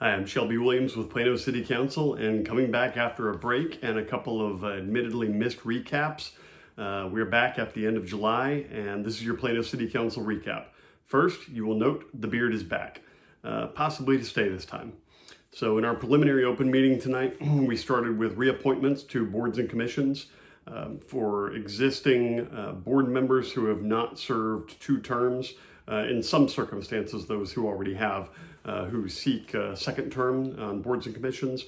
Hi, I'm Shelby Williams with Plano City Council, and coming back after a break and a couple of admittedly missed recaps. We're back at the end of July, and this is your Plano City Council recap. First, you will note the beard is back, possibly to stay this time. So in our preliminary open meeting tonight, we started with reappointments to boards and commissions for existing board members who have not served 2 terms. In some circumstances, those who already have, who seek a second term on boards and commissions,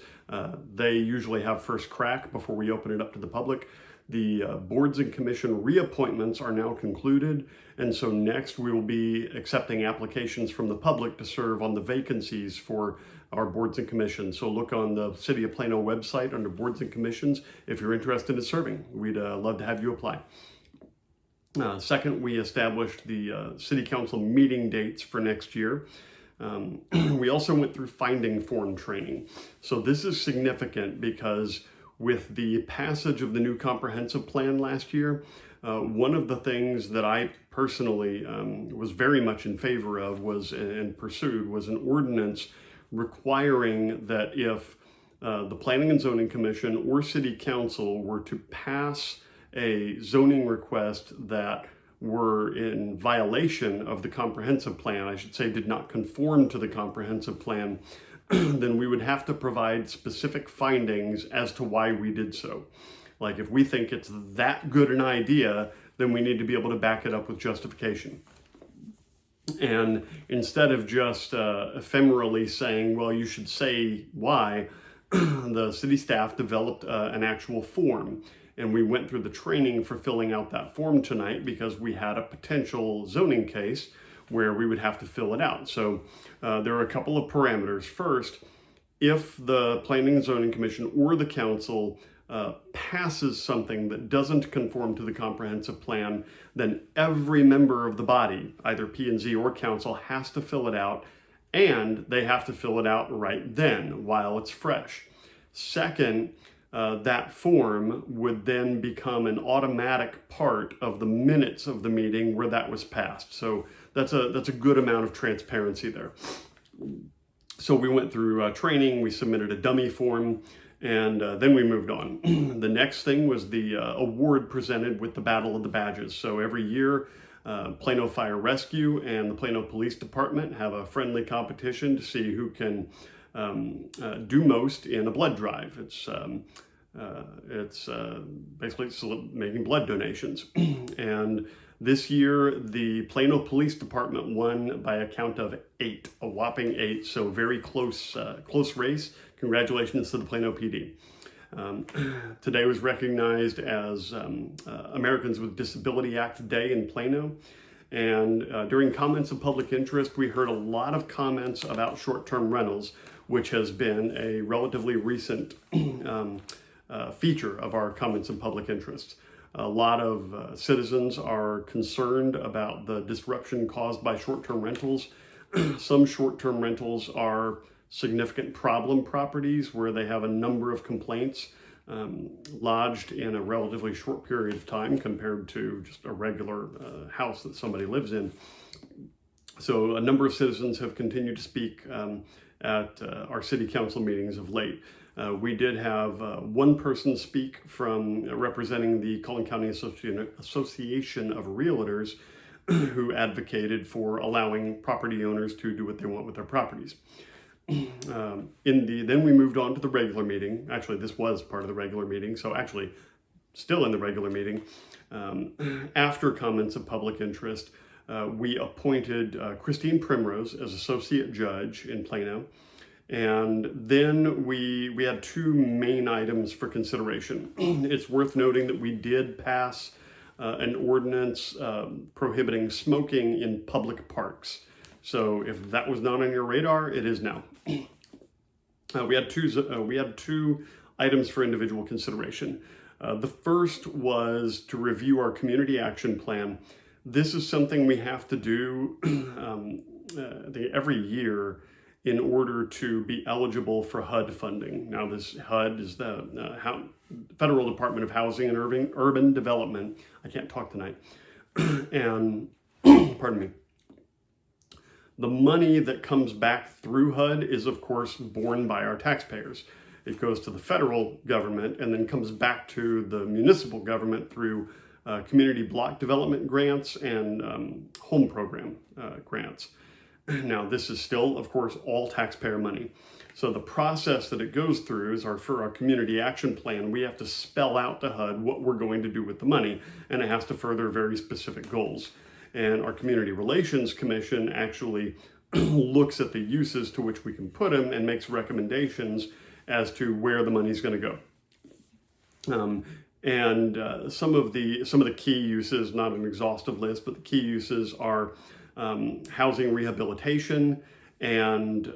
they usually have first crack before we open it up to the public. The boards and commission reappointments are now concluded, and so next we will be accepting applications from the public to serve on the vacancies for our boards and commissions. So look on the City of Plano website under boards and commissions if you're interested in serving. We'd love to have you apply. Second, we established the City Council meeting dates for next year. We also went through finding form training. So this is significant because with the passage of the new comprehensive plan last year, one of the things that I personally was very much in favor of and pursued was an ordinance requiring that if the Planning and Zoning Commission or City Council were to pass a zoning request that were in violation of the comprehensive plan, I should say did not conform to the comprehensive plan, then we would have to provide specific findings as to why we did so. Like if we think it's that good an idea, then we need to be able to back it up with justification. And instead of just ephemerally saying, well, you should say why, the city staff developed an actual form. And we went through the training for filling out that form tonight because we had a potential zoning case where we would have to fill it out. So there are a couple of parameters. First, if the Planning and Zoning Commission or the council passes something that doesn't conform to the comprehensive plan, then every member of the body, either P&Z or council, has to fill it out, and they have to fill it out right then while it's fresh. Second, that form would then become an automatic part of the minutes of the meeting where that was passed. So that's a good amount of transparency there. So we went through training, we submitted a dummy form, and then we moved on. The next thing was the award presented with the Battle of the Badges. So every year, Plano Fire Rescue and the Plano Police Department have a friendly competition to see who can do most in a blood drive. It's basically making blood donations. And this year, the Plano Police Department won by a count of 8, a whopping 8. So very close race. Congratulations to the Plano PD. Today was recognized as Americans with Disability Act Day in Plano. And during comments of public interest, we heard a lot of comments about short-term rentals, which has been a relatively recent feature of our comments of public interest. A lot of citizens are concerned about the disruption caused by short-term rentals. Some short-term rentals are significant problem properties where they have a number of complaints lodged in a relatively short period of time compared to just a regular house that somebody lives in. So a number of citizens have continued to speak at our city council meetings of late. We did have one person speak from representing the Collin County Association of Realtors who advocated for allowing property owners to do what they want with their properties. Then we moved on to the regular meeting. Actually, this was part of the regular meeting, so actually still in the regular meeting. After comments of public interest, we appointed Kristine Primrose as associate judge in Plano. And then we had 2 main items for consideration. It's worth noting that we did pass an ordinance prohibiting smoking in public parks. So if that was not on your radar, it is now. We had two items for individual consideration. The first was to review our community action plan. This is something we have to do every year in order to be eligible for HUD funding. Now this HUD is the Federal Department of Housing and Urban Development. I can't talk tonight. And, pardon me. The money that comes back through HUD is, of course, borne by our taxpayers. It goes to the federal government and then comes back to the municipal government through community block development grants and home program grants. Now, this is still, of course, all taxpayer money. So the process that it goes through is for our community action plan, we have to spell out to HUD what we're going to do with the money, and it has to further very specific goals. And our Community Relations Commission actually looks at the uses to which we can put them and makes recommendations as to where the money's going to go. Some of the key uses, not an exhaustive list, but the key uses are housing rehabilitation and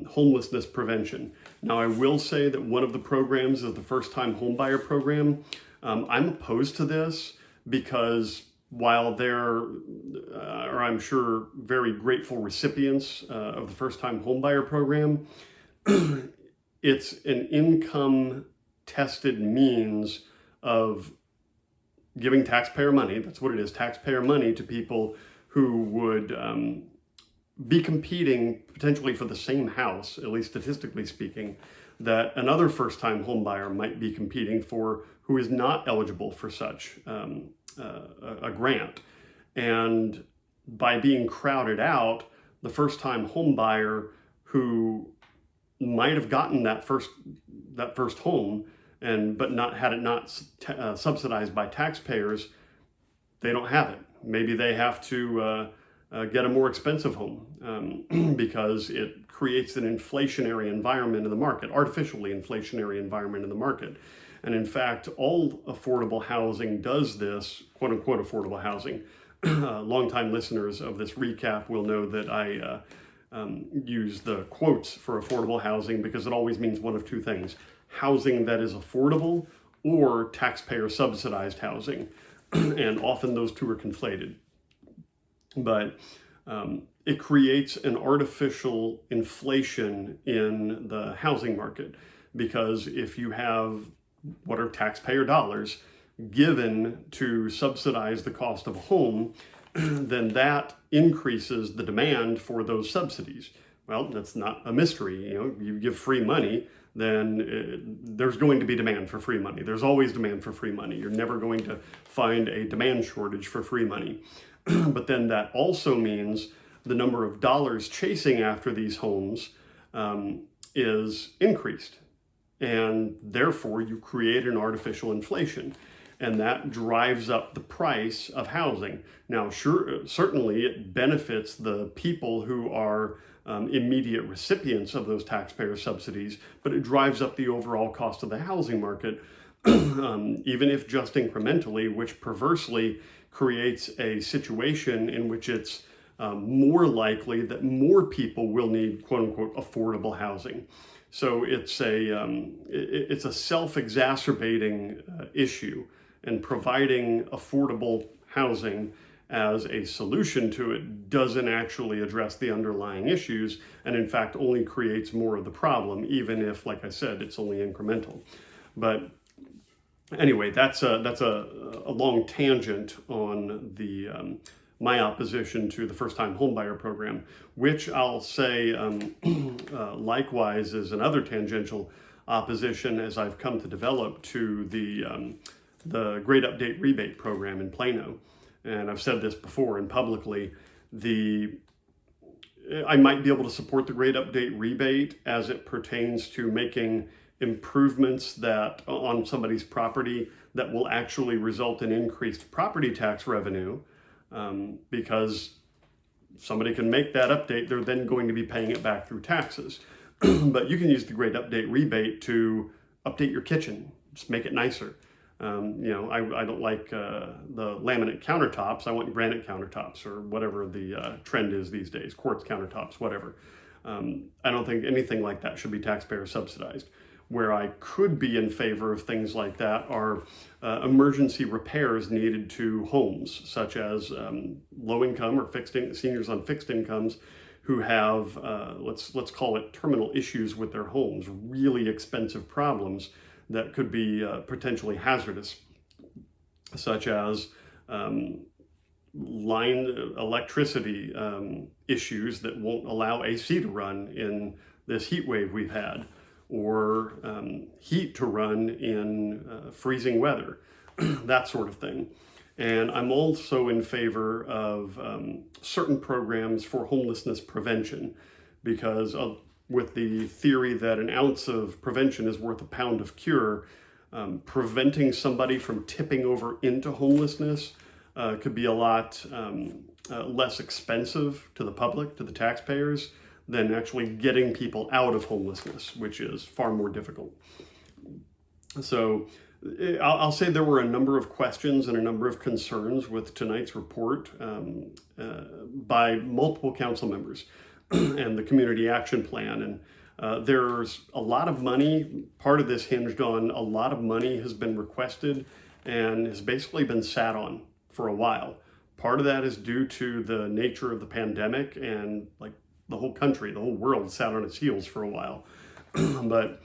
homelessness prevention. Now, I will say that one of the programs is the first-time homebuyer program. I'm opposed to this because while there are, I'm sure, very grateful recipients of the first-time homebuyer program, it's an income-tested means of giving taxpayer money, that's what it is, taxpayer money to people who would be competing potentially for the same house, at least statistically speaking, that another first-time home buyer might be competing for who is not eligible for such a grant. And by being crowded out, the first-time home buyer who might have gotten that first home but not had it not subsidized by taxpayers, they don't have it. Maybe they have to get a more expensive home because it creates an inflationary environment in the market, artificially inflationary environment in the market. And in fact, all affordable housing does this, quote unquote affordable housing. Longtime listeners of this recap will know that I use the quotes for affordable housing because it always means one of two things: housing that is affordable or taxpayer subsidized housing. And often those two are conflated. But it creates an artificial inflation in the housing market, because if you have what are taxpayer dollars given to subsidize the cost of a home, then that increases the demand for those subsidies. Well, that's not a mystery. You give free money, then there's going to be demand for free money. There's always demand for free money. You're never going to find a demand shortage for free money. But then that also means the number of dollars chasing after these homes is increased. And therefore, you create an artificial inflation. And that drives up the price of housing. Now, certainly it benefits the people who are immediate recipients of those taxpayer subsidies, but it drives up the overall cost of the housing market, even if just incrementally, which perversely creates a situation in which it's more likely that more people will need quote unquote affordable housing. So it's a self-exacerbating issue, and providing affordable housing as a solution to it doesn't actually address the underlying issues, and in fact only creates more of the problem, even if, like I said, it's only incremental. But anyway, that's a long tangent on the my opposition to the first-time homebuyer program, which I'll say likewise is another tangential opposition as I've come to develop to the Great Update Rebate program in Plano. And I've said this before and publicly, I might be able to support the Great Update Rebate as it pertains to making improvements that on somebody's property that will actually result in increased property tax revenue, because somebody can make that update, they're then going to be paying it back through taxes. But you can use the Great Update Rebate to update your kitchen, just make it nicer. I don't like the laminate countertops. I want granite countertops, or whatever the trend is these days, quartz countertops, whatever. I don't think anything like that should be taxpayer subsidized. Where I could be in favor of things like that are emergency repairs needed to homes, such as low income or seniors on fixed incomes who have, let's call it terminal issues with their homes, really expensive problems that could be potentially hazardous, such as electricity issues that won't allow AC to run in this heat wave we've had, or heat to run in freezing weather, that sort of thing. And I'm also in favor of certain programs for homelessness prevention, because with the theory that an ounce of prevention is worth a pound of cure, preventing somebody from tipping over into homelessness could be a lot less expensive to the public, to the taxpayers, than actually getting people out of homelessness, which is far more difficult. So I'll say there were a number of questions and a number of concerns with tonight's report by multiple council members and the community action plan. And there's a lot of money. Part of this hinged on a lot of money has been requested and has basically been sat on for a while. Part of that is due to the nature of the pandemic, and like the whole country, the whole world sat on its heels for a while. But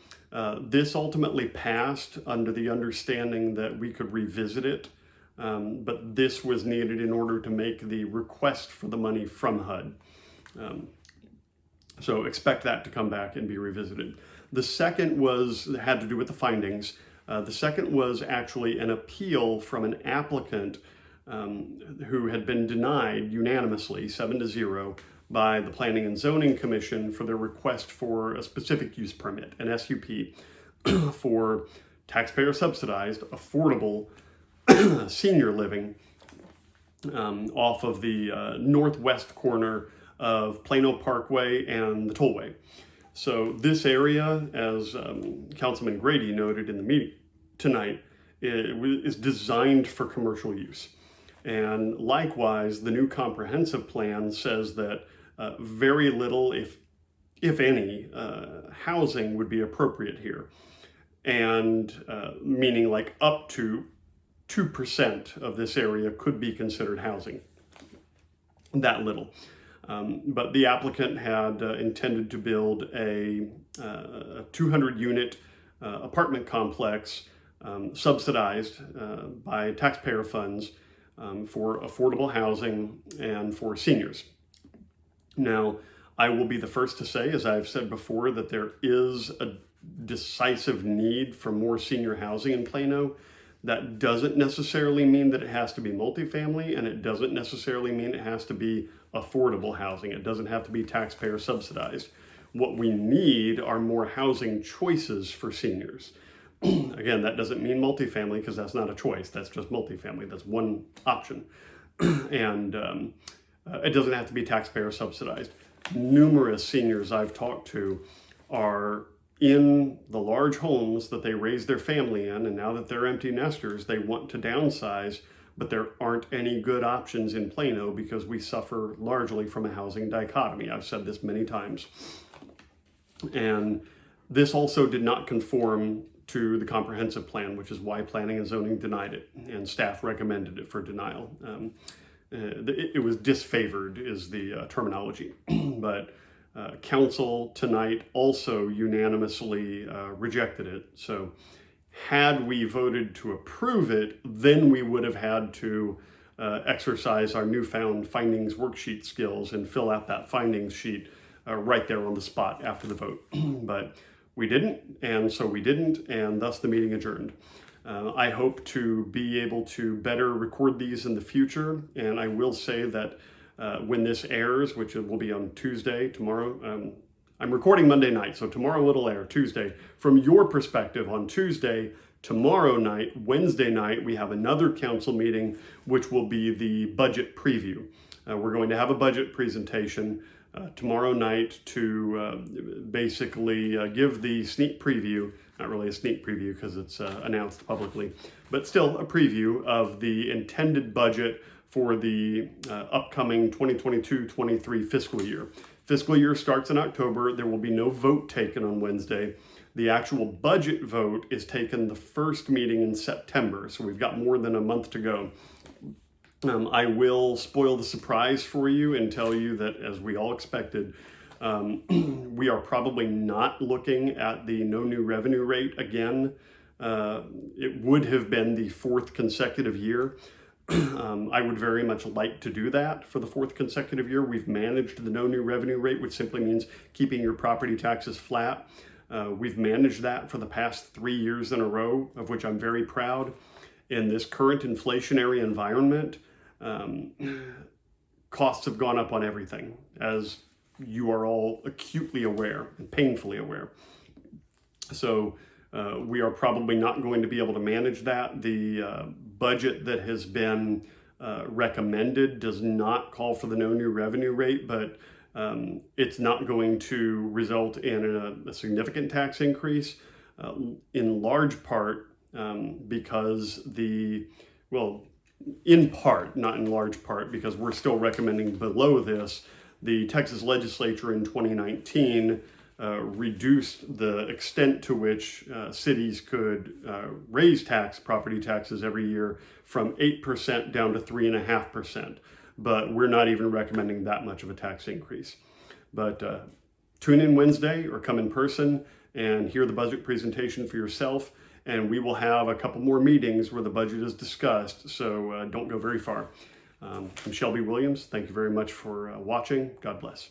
this ultimately passed under the understanding that we could revisit it, but this was needed in order to make the request for the money from HUD. So expect that to come back and be revisited. The second had to do with the findings. The second was actually an appeal from an applicant who had been denied unanimously, 7-0, by the Planning and Zoning Commission for their request for a specific use permit, an SUP, for taxpayer subsidized, affordable senior living off of the northwest corner of Plano Parkway and the Tollway. So this area, as Councilman Grady noted in the meeting tonight, is designed for commercial use. And likewise, the new comprehensive plan says that very little, if any, housing would be appropriate here. And meaning like up to 2% of this area could be considered housing. That little. But the applicant had intended to build a 200-unit apartment complex subsidized by taxpayer funds for affordable housing and for seniors. Now, I will be the first to say, as I've said before, that there is a decisive need for more senior housing in Plano. That doesn't necessarily mean that it has to be multifamily, and it doesn't necessarily mean it has to be affordable housing. It doesn't have to be taxpayer subsidized. What we need are more housing choices for seniors. Again, that doesn't mean multifamily, because that's not a choice. That's just multifamily. That's one option. And it doesn't have to be taxpayer subsidized. Numerous seniors I've talked to are in the large homes that they raised their family in, and now that they're empty nesters, they want to downsize, but there aren't any good options in Plano because we suffer largely from a housing dichotomy. I've said this many times. And this also did not conform to the comprehensive plan, which is why Planning and Zoning denied it, and staff recommended it for denial. It was disfavored is the terminology, but council tonight also unanimously rejected it. So had we voted to approve it, then we would have had to exercise our newfound findings worksheet skills and fill out that findings sheet right there on the spot after the vote. But we didn't, and so we didn't, and thus the meeting adjourned. I hope to be able to better record these in the future, and I will say that when this airs, which it will be on Tuesday, tomorrow, I'm recording Monday night, so tomorrow it'll air, Tuesday. From your perspective, on Tuesday, tomorrow night, Wednesday night, we have another council meeting, which will be the budget preview. We're going to have a budget presentation tomorrow night to basically give the sneak preview, not really a sneak preview because it's announced publicly, but still a preview of the intended budget for the upcoming 2022-23 fiscal year. Fiscal year starts in October. There will be no vote taken on Wednesday. The actual budget vote is taken the first meeting in September, so we've got more than a month to go. I will spoil the surprise for you and tell you that, as we all expected, we are probably not looking at the no new revenue rate again. It would have been the fourth consecutive year. I would very much like to do that for the fourth consecutive year. We've managed the no new revenue rate, which simply means keeping your property taxes flat. We've managed that for the past 3 years in a row, of which I'm very proud. In this current inflationary environment, costs have gone up on everything, as you are all acutely aware and painfully aware. So we are probably not going to be able to manage that. The budget that has been recommended does not call for the no new revenue rate, but it's not going to result in a significant tax increase, in large part because in part, not in large part, because we're still recommending below this. The Texas legislature in 2019 reduced the extent to which cities could raise property taxes every year from 8% down to 3.5%. But we're not even recommending that much of a tax increase. But tune in Wednesday or come in person and hear the budget presentation for yourself. And we will have a couple more meetings where the budget is discussed, so don't go very far. I'm Shelby Williams. Thank you very much for watching. God bless.